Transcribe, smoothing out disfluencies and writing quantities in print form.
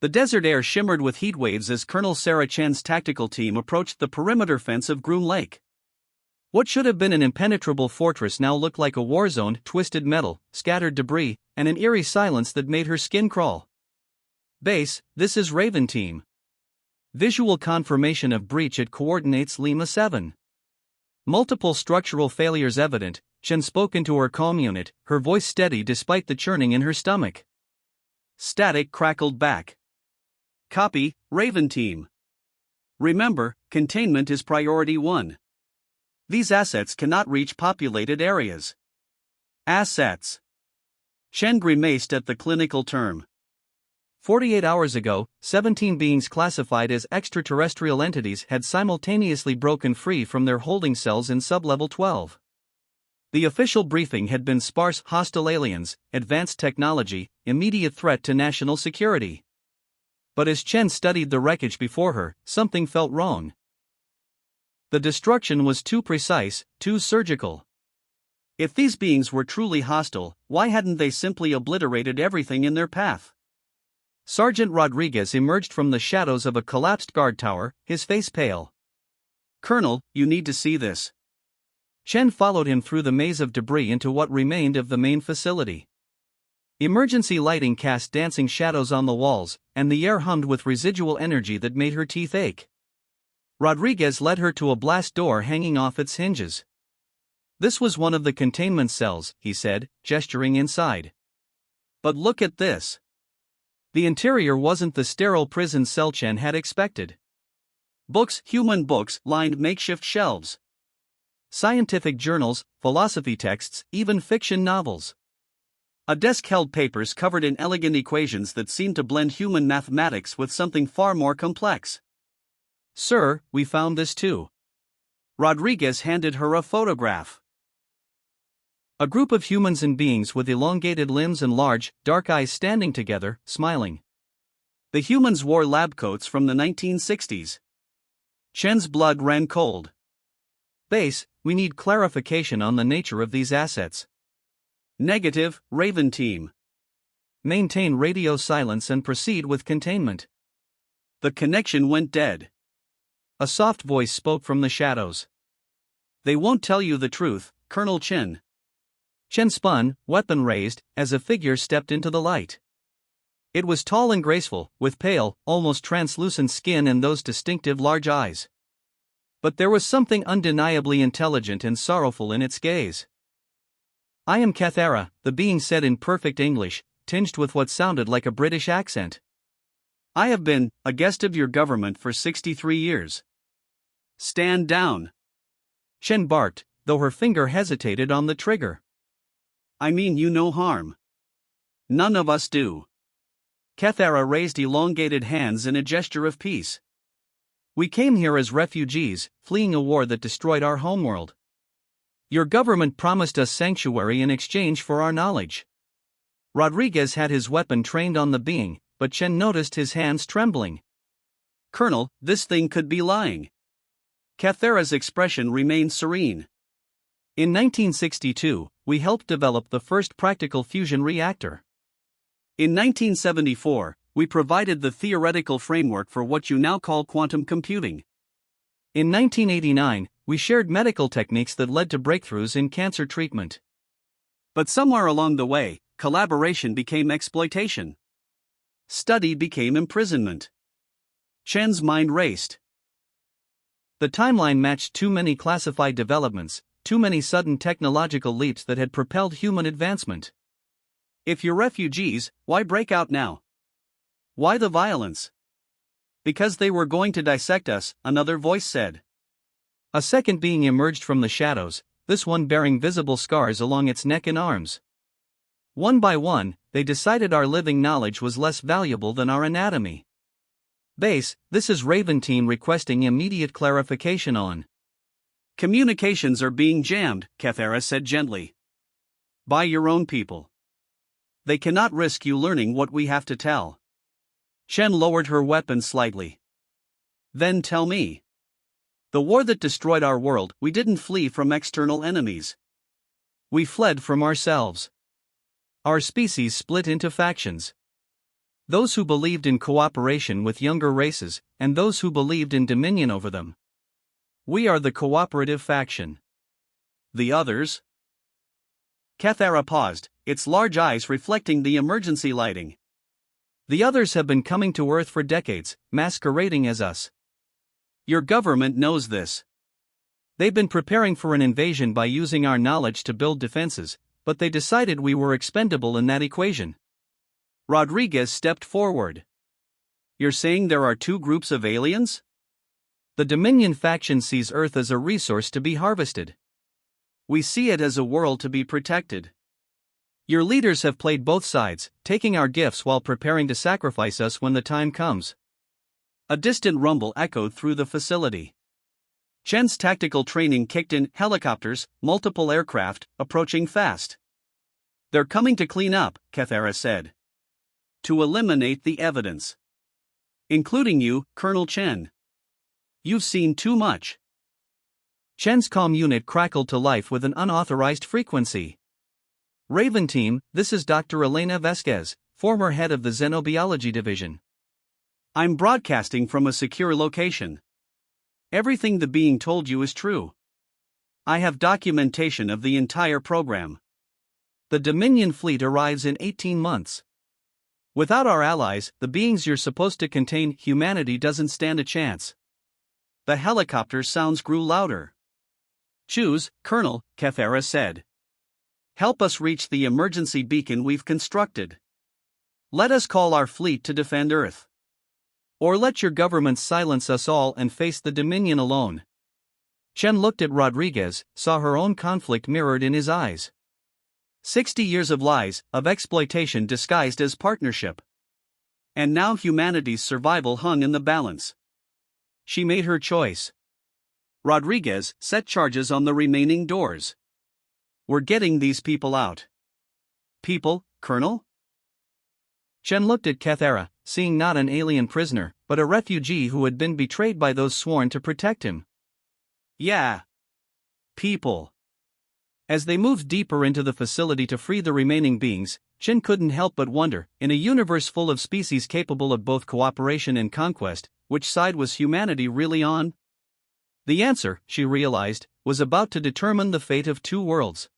The desert air shimmered with heat waves as Colonel Sarah Chen's tactical team approached the perimeter fence of Groom Lake. What should have been an impenetrable fortress now looked like a war zone: twisted metal, scattered debris, and an eerie silence that made her skin crawl. Base, this is Raven Team. Visual confirmation of breach at coordinates Lima 7. Multiple structural failures evident. Chen spoke into her comm unit, her voice steady despite the churning in her stomach. Static crackled back. Copy, Raven Team. Remember, containment is priority 1. These assets cannot reach populated areas. Assets. Chen grimaced at the clinical term. 48 hours ago, 17 beings classified as extraterrestrial entities had simultaneously broken free from their holding cells in sublevel 12. The official briefing had been sparse: hostile aliens, advanced technology, immediate threat to national security. But as Chen studied the wreckage before her, something felt wrong. The destruction was too precise, too surgical. If these beings were truly hostile, why hadn't they simply obliterated everything in their path? Sergeant Rodriguez emerged from the shadows of a collapsed guard tower, his face pale. "Colonel, you need to see this." Chen followed him through the maze of debris into what remained of the main facility. Emergency lighting cast dancing shadows on the walls, and the air hummed with residual energy that made her teeth ache. Rodriguez led her to a blast door hanging off its hinges. "This was one of the containment cells," he said, gesturing inside. "But look at this." The interior wasn't the sterile prison cell Chen had expected. Books, human books, lined makeshift shelves. Scientific journals, philosophy texts, even fiction novels. A desk held papers covered in elegant equations that seemed to blend human mathematics with something far more complex. "Sir, we found this too." Rodriguez handed her a photograph. A group of humans and beings with elongated limbs and large, dark eyes standing together, smiling. The humans wore lab coats from the 1960s. Chen's blood ran cold. "Base, we need clarification on the nature of these assets." "Negative, Raven Team." "Maintain radio silence and proceed with containment." The connection went dead. A soft voice spoke from the shadows. "They won't tell you the truth, Colonel Chen." Chen spun, weapon raised, as a figure stepped into the light. It was tall and graceful, with pale, almost translucent skin and those distinctive large eyes. But there was something undeniably intelligent and sorrowful in its gaze. "I am Cathara," the being said in perfect English, tinged with what sounded like a British accent. "I have been a guest of your government for 63 years. Stand down." Chen barked, though her finger hesitated on the trigger. "I mean you no harm." "None of us do." Cathara raised elongated hands in a gesture of peace. "We came here as refugees, fleeing a war that destroyed our homeworld. Your government promised us sanctuary in exchange for our knowledge." Rodriguez had his weapon trained on the being, but Chen noticed his hands trembling. "Colonel, this thing could be lying." Cathara's expression remained serene. "In 1962, we helped develop the first practical fusion reactor. In 1974, we provided the theoretical framework for what you now call quantum computing. In 1989, we shared medical techniques that led to breakthroughs in cancer treatment. But somewhere along the way, collaboration became exploitation. Study became imprisonment." Chen's mind raced. The timeline matched too many classified developments, too many sudden technological leaps that had propelled human advancement. "If you're refugees, why break out now? Why the violence?" "Because they were going to dissect us," another voice said. A second being emerged from the shadows, this one bearing visible scars along its neck and arms. "One by one, they decided our living knowledge was less valuable than our anatomy." "Base, this is Raven Team requesting immediate clarification on." "Communications are being jammed," Cathara said gently. "By your own people. They cannot risk you learning what we have to tell." Chen lowered her weapon slightly. "Then tell me. The war that destroyed our world, we didn't flee from external enemies. We fled from ourselves. Our species split into factions. Those who believed in cooperation with younger races, and those who believed in dominion over them. We are the cooperative faction. The others? Cathara paused, its large eyes reflecting the emergency lighting. The others have been coming to Earth for decades, masquerading as us. Your government knows this. They've been preparing for an invasion by using our knowledge to build defenses, but they decided we were expendable in that equation. Rodriguez stepped forward. You're saying there are two groups of aliens? The Dominion faction sees Earth as a resource to be harvested. We see it as a world to be protected. Your leaders have played both sides, taking our gifts while preparing to sacrifice us when the time comes. A distant rumble echoed through the facility. Chen's tactical training kicked in, helicopters, multiple aircraft, approaching fast. They're coming to clean up, Cathara said. To eliminate the evidence. Including you, Colonel Chen. You've seen too much. Chen's comm unit crackled to life with an unauthorized frequency. Raven Team, this is Dr. Elena Vesquez, former head of the Xenobiology Division. I'm broadcasting from a secure location. Everything the being told you is true. I have documentation of the entire program. The Dominion fleet arrives in 18 months. Without our allies, the beings you're supposed to contain, humanity doesn't stand a chance. The helicopter sounds grew louder. Choose, Colonel, Cathara said. Help us reach the emergency beacon we've constructed. Let us call our fleet to defend Earth. Or let your government silence us all and face the Dominion alone. Chen looked at Rodriguez, saw her own conflict mirrored in his eyes. 60 years of lies, of exploitation disguised as partnership. And now humanity's survival hung in the balance. She made her choice. Rodriguez set charges on the remaining doors. We're getting these people out. People, Colonel? Chen looked at Cathara, seeing not an alien prisoner, but a refugee who had been betrayed by those sworn to protect him. Yeah. People. As they moved deeper into the facility to free the remaining beings, Chen couldn't help but wonder, in a universe full of species capable of both cooperation and conquest, which side was humanity really on? The answer, she realized, was about to determine the fate of two worlds.